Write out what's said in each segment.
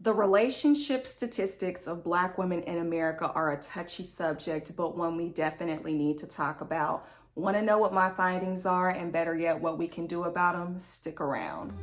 The relationship statistics of Black women in America are a touchy subject, but one we definitely need to talk about. Want to know what my findings are, and better yet, what we can do about them? Stick around.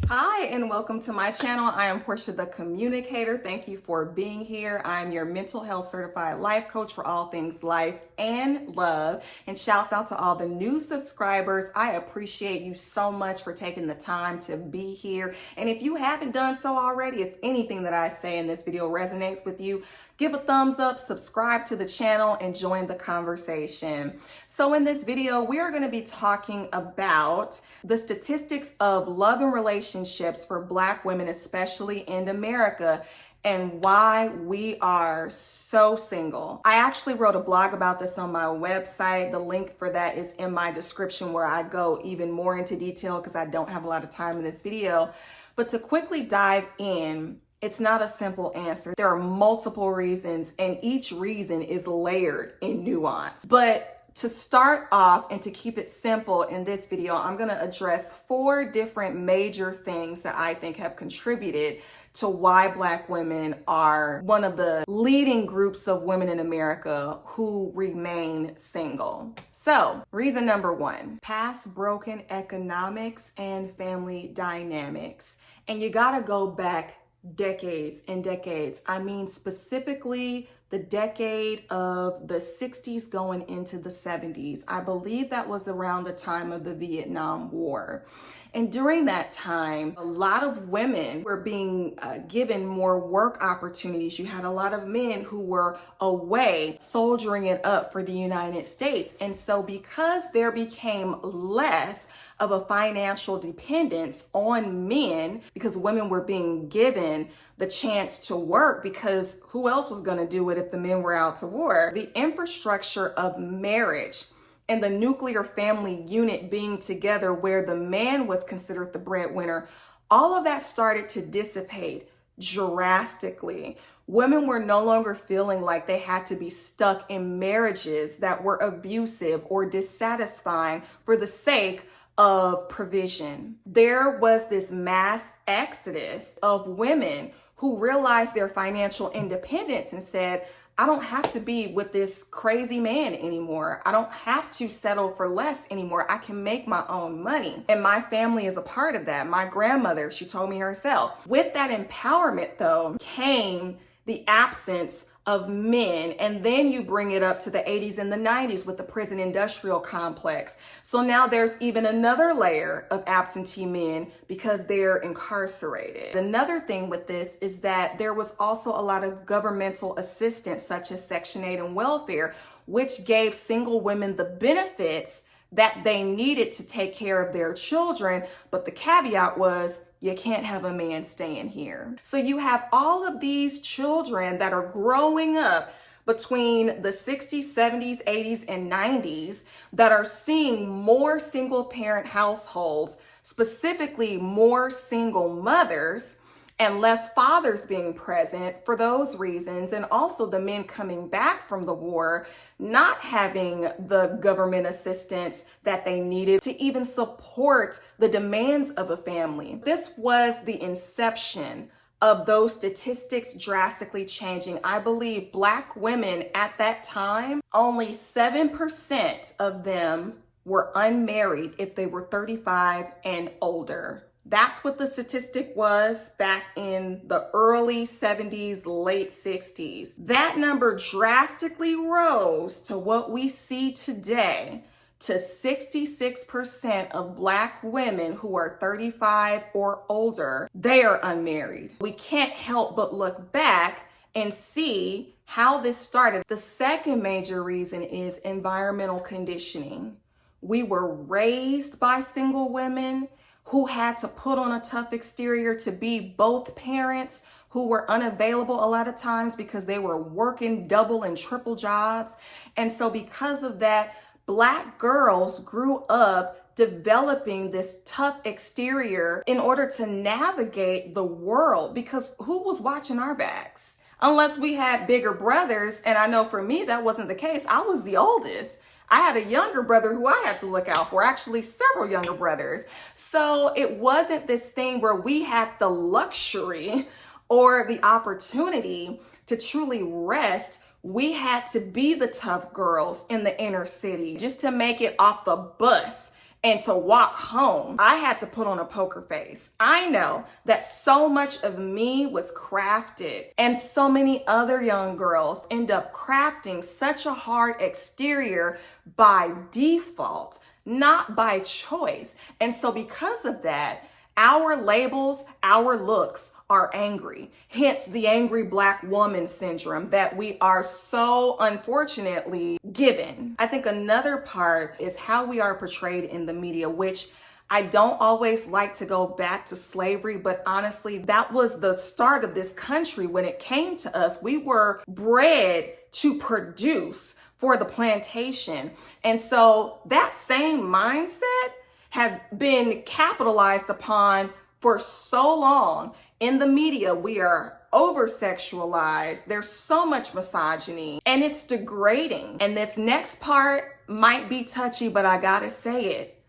Hi, and welcome to my channel. I am Portia the Communicator. Thank you for being here. I'm your mental health certified life coach for all things life and love. And shouts out to all the new subscribers. I appreciate you so much for taking the time to be here. And if you haven't done so already, if anything that I say in this video resonates with you, give a thumbs up, subscribe to the channel, and join the conversation. So in this video, we are going to be talking about the statistics of love and relationships for Black women, especially in America, and why we are so single. I actually wrote a blog about this on my website. The link for that is in my description, where I go even more into detail because I don't have a lot of time in this video. But to quickly dive in, it's not a simple answer. There are multiple reasons, and each reason is layered in nuance. But to start off and to keep it simple in this video, I'm going to address 4 different major things that I think have contributed to why Black women are one of the leading groups of women in America who remain single. So, reason number 1, past broken economics and family dynamics. And you got to go back decades and decades. I mean, specifically the decade of the 60s going into the 70s. I believe that was around the time of the Vietnam War. And during that time, a lot of women were being given more work opportunities. You had a lot of men who were away soldiering it up for the United States. And so because there became less of a financial dependence on men, because women were being given the chance to work, because who else was going to do it if the men were out to war? The infrastructure of marriage and the nuclear family unit being together, where the man was considered the breadwinner, all of that started to dissipate drastically. Women were no longer feeling like they had to be stuck in marriages that were abusive or dissatisfying for the sake of provision. There was this mass exodus of women who realized their financial independence and said, I don't have to be with this crazy man anymore. I don't have to settle for less anymore. I can make my own money. And my family is a part of that. My grandmother, she told me herself. With that empowerment, though, came the absence of men. And then you bring it up to the 80s and the 90s with the prison industrial complex. So now there's even another layer of absentee men because they're incarcerated. Another thing with this is that there was also a lot of governmental assistance, such as Section 8 and welfare, which gave single women the benefits that they needed to take care of their children. But the caveat was, you can't have a man staying here. So you have all of these children that are growing up between the 60s, 70s, 80s, and 90s that are seeing more single parent households, specifically more single mothers, and less fathers being present for those reasons. And also the men coming back from the war, not having the government assistance that they needed to even support the demands of a family. This was the inception of those statistics drastically changing. I believe Black women at that time, only 7% of them were unmarried if they were 35 and older. That's what the statistic was back in the early 70s, late 60s. That number drastically rose to what we see today, to 66% of Black women who are 35 or older, they are unmarried. We can't help but look back and see how this started. The second major reason is environmental conditioning. We were raised by single women who had to put on a tough exterior to be both parents, who were unavailable a lot of times because they were working double and triple jobs. And so because of that, Black girls grew up developing this tough exterior in order to navigate the world, because who was watching our backs? Unless we had bigger brothers. And I know for me, that wasn't the case. I was the oldest. I had a younger brother who I had to look out for, actually several younger brothers. So it wasn't this thing where we had the luxury or the opportunity to truly rest. We had to be the tough girls in the inner city just to make it off the bus and to walk home. I had to put on a poker face. I know that so much of me was crafted, and so many other young girls end up crafting such a hard exterior by default, not by choice. And so because of that, our labels, our looks are angry. Hence the angry Black woman syndrome that we are so unfortunately given. I think another part is how we are portrayed in the media, which I don't always like to go back to slavery, but honestly, that was the start of this country when it came to us. We were bred to produce for the plantation. And so that same mindset has been capitalized upon for so long. In the media, we are over-sexualized. There's so much misogyny, and it's degrading. And this next part might be touchy, but I gotta say it.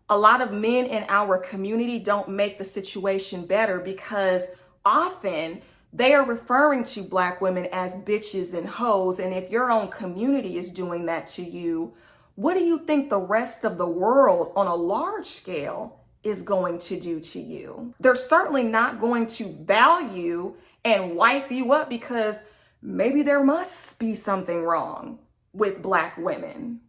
A lot of men in our community don't make the situation better because often they are referring to Black women as bitches and hoes. And if your own community is doing that to you, what do you think the rest of the world on a large scale is going to do to you? They're certainly not going to value and wife you up because maybe there must be something wrong with Black women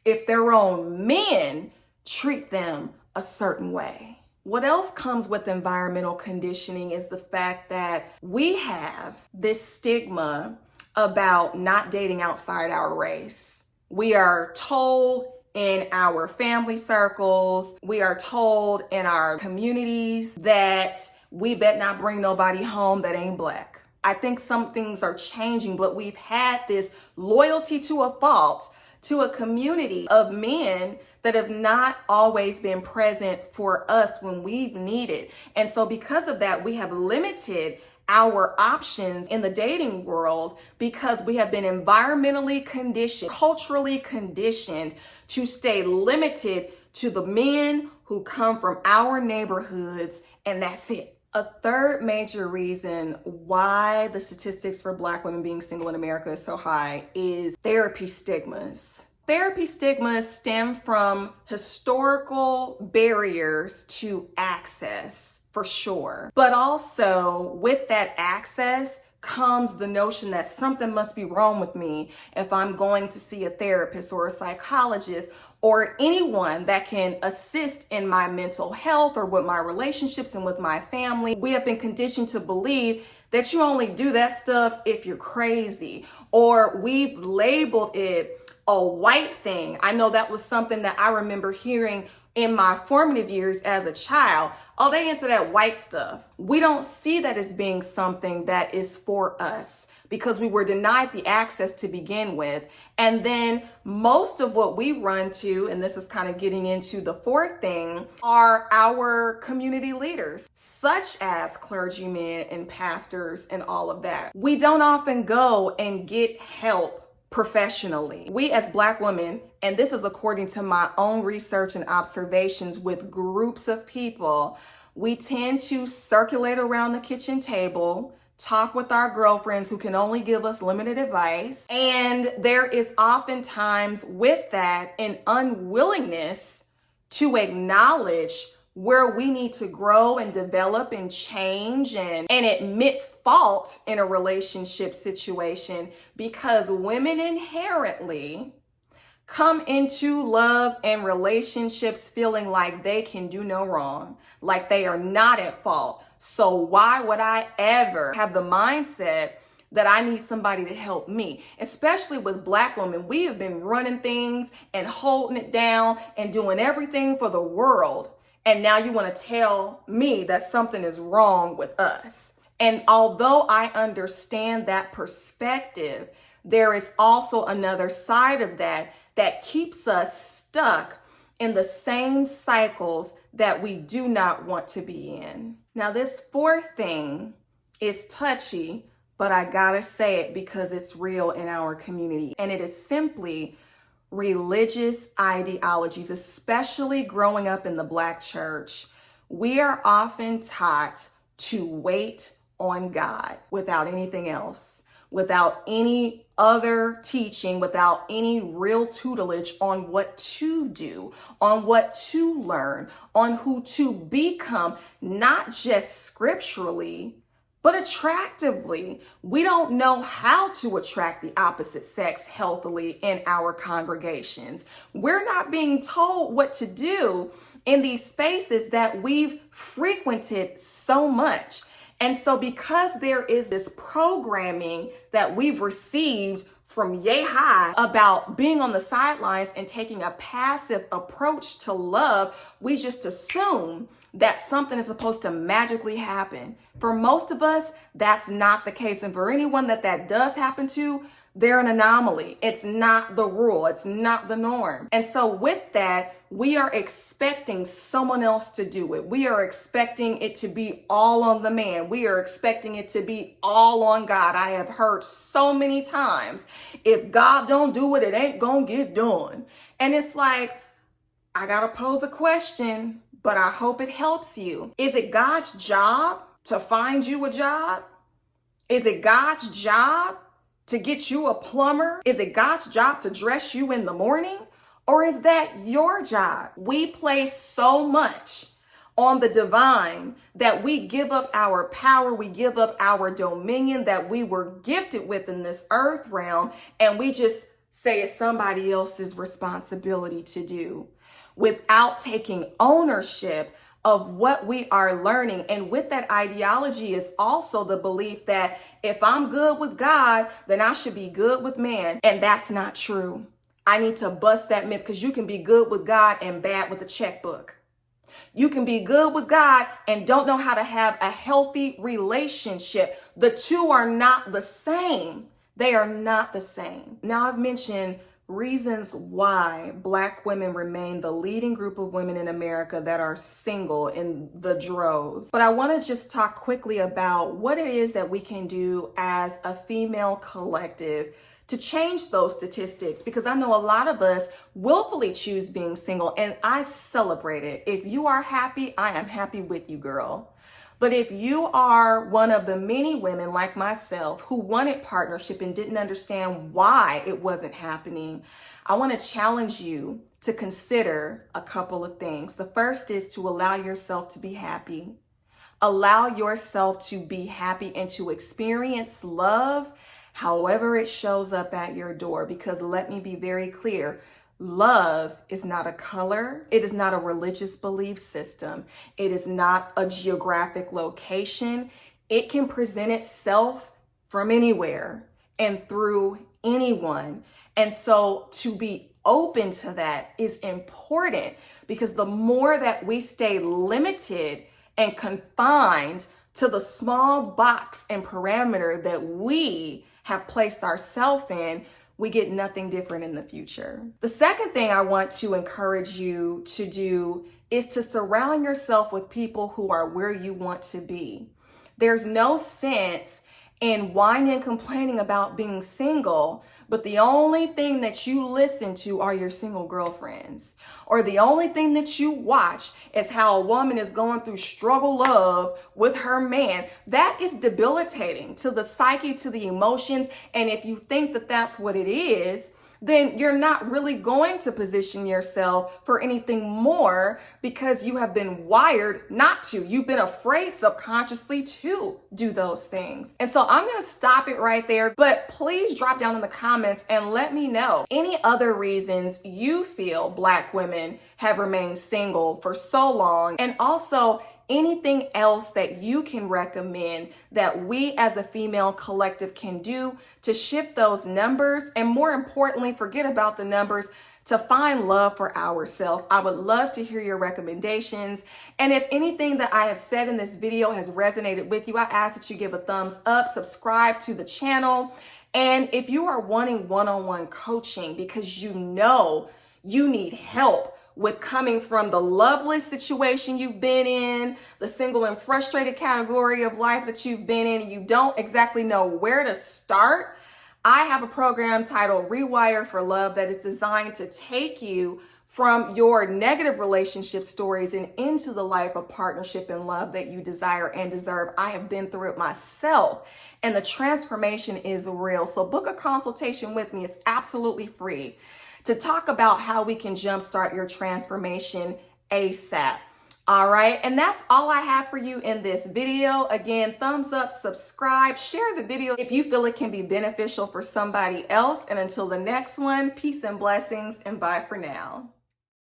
if their own men treat them a certain way. What else comes with environmental conditioning is the fact that we have this stigma about not dating outside our race. We are told in our family circles, we are told in our communities that we bet not bring nobody home that ain't Black. I think some things are changing, but we've had this loyalty to a fault to a community of men that have not always been present for us when we've needed. And so because of that, we have limited our options in the dating world because we have been environmentally conditioned, culturally conditioned to stay limited to the men who come from our neighborhoods, and that's it. A third major reason why the statistics for Black women being single in America is so high is therapy stigmas. Therapy stigmas stem from historical barriers to access, for sure. But also with that access comes the notion that something must be wrong with me if I'm going to see a therapist or a psychologist or anyone that can assist in my mental health or with my relationships and with my family. We have been conditioned to believe that you only do that stuff if you're crazy, or we've labeled it a white thing. I know that was something that I remember hearing in my formative years as a child. Oh, they into that white stuff. We don't see that as being something that is for us because we were denied the access to begin with. And then most of what we run to, and this is kind of getting into the fourth thing, are our community leaders, such as clergymen and pastors and all of that. We don't often go and get help professionally. We as Black women, and this is according to my own research and observations with groups of people, we tend to circulate around the kitchen table, talk with our girlfriends who can only give us limited advice. And there is oftentimes with that an unwillingness to acknowledge where we need to grow and develop and change and admit fault in a relationship situation, because women inherently come into love and relationships feeling like they can do no wrong, like they are not at fault. So why would I ever have the mindset that I need somebody to help me? Especially with Black women, we have been running things and holding it down and doing everything for the world. And now you want to tell me that something is wrong with us. And although I understand that perspective, there is also another side of that that keeps us stuck in the same cycles that we do not want to be in. Now, this fourth thing is touchy, but I gotta say it because it's real in our community. And it is simply religious ideologies, especially growing up in the Black church, we are often taught to wait on God without anything else, without any other teaching, without any real tutelage on what to do, on what to learn, on who to become, not just scripturally, but attractively. We don't know how to attract the opposite sex healthily in our congregations. We're not being told what to do in these spaces that we've frequented so much. And so because there is this programming that we've received from yay high about being on the sidelines and taking a passive approach to love, we just assume that something is supposed to magically happen. For most of us, that's not the case. And for anyone that does happen to, they're an anomaly. It's not the rule. It's not the norm. And so with that, we are expecting someone else to do it. We are expecting it to be all on the man. We are expecting it to be all on God. I have heard so many times, if God don't do it, it ain't gonna get done. And it's like, I gotta pose a question, but I hope it helps you. Is it God's job to find you a job? Is it God's job to get you a plumber? Is it God's job to dress you in the morning? Or is that your job? We place so much on the divine that we give up our power, we give up our dominion that we were gifted with in this earth realm, and we just say it's somebody else's responsibility to do, without taking ownership of what we are learning. And with that ideology is also the belief that if I'm good with God, then I should be good with man. And that's not true. I need to bust that myth, because you can be good with God and bad with a checkbook. You can be good with God and don't know how to have a healthy relationship. The two are not the same. They are not the same. Now, I've mentioned reasons why Black women remain the leading group of women in America that are single in the droves. But I want to just talk quickly about what it is that we can do as a female collective to change those statistics, because I know a lot of us willfully choose being single, and I celebrate it. If you are happy, I am happy with you, girl. But if you are one of the many women like myself who wanted partnership and didn't understand why it wasn't happening, I want to challenge you to consider a couple of things. The first is to allow yourself to be happy. Allow yourself to be happy and to experience love however it shows up at your door. Because let me be very clear, love is not a color. It is not a religious belief system. It is not a geographic location. It can present itself from anywhere and through anyone. And so to be open to that is important, because the more that we stay limited and confined to the small box and parameter that we have placed ourselves in, we get nothing different in the future. The second thing I want to encourage you to do is to surround yourself with people who are where you want to be. There's no sense in whining and complaining about being single, but the only thing that you listen to are your single girlfriends. Or the only thing that you watch is how a woman is going through struggle love with her man. That is debilitating to the psyche, to the emotions. And if you think that that's what it is, then you're not really going to position yourself for anything more, because you have been wired not to. You've been afraid subconsciously to do those things. And so I'm going to stop it right there, but please drop down in the comments and let me know any other reasons you feel Black women have remained single for so long, and also anything else that you can recommend that we as a female collective can do to shift those numbers, and more importantly, forget about the numbers, to find love for ourselves. I would love to hear your recommendations. And if anything that I have said in this video has resonated with you, I ask that you give a thumbs up, subscribe to the channel. And if you are wanting one-on-one coaching because you know you need help with coming from the loveless situation you've been in, the single and frustrated category of life that you've been in, and you don't exactly know where to start, I have a program titled Rewire for Love that is designed to take you from your negative relationship stories and into the life of partnership and love that you desire and deserve. I have been through it myself, and the transformation is real. So book a consultation with me. It's absolutely free to talk about how we can jumpstart your transformation ASAP. All right, and that's all I have for you in this video. Again, thumbs up, subscribe, share the video if you feel it can be beneficial for somebody else. And until the next one, peace and blessings, and bye for now.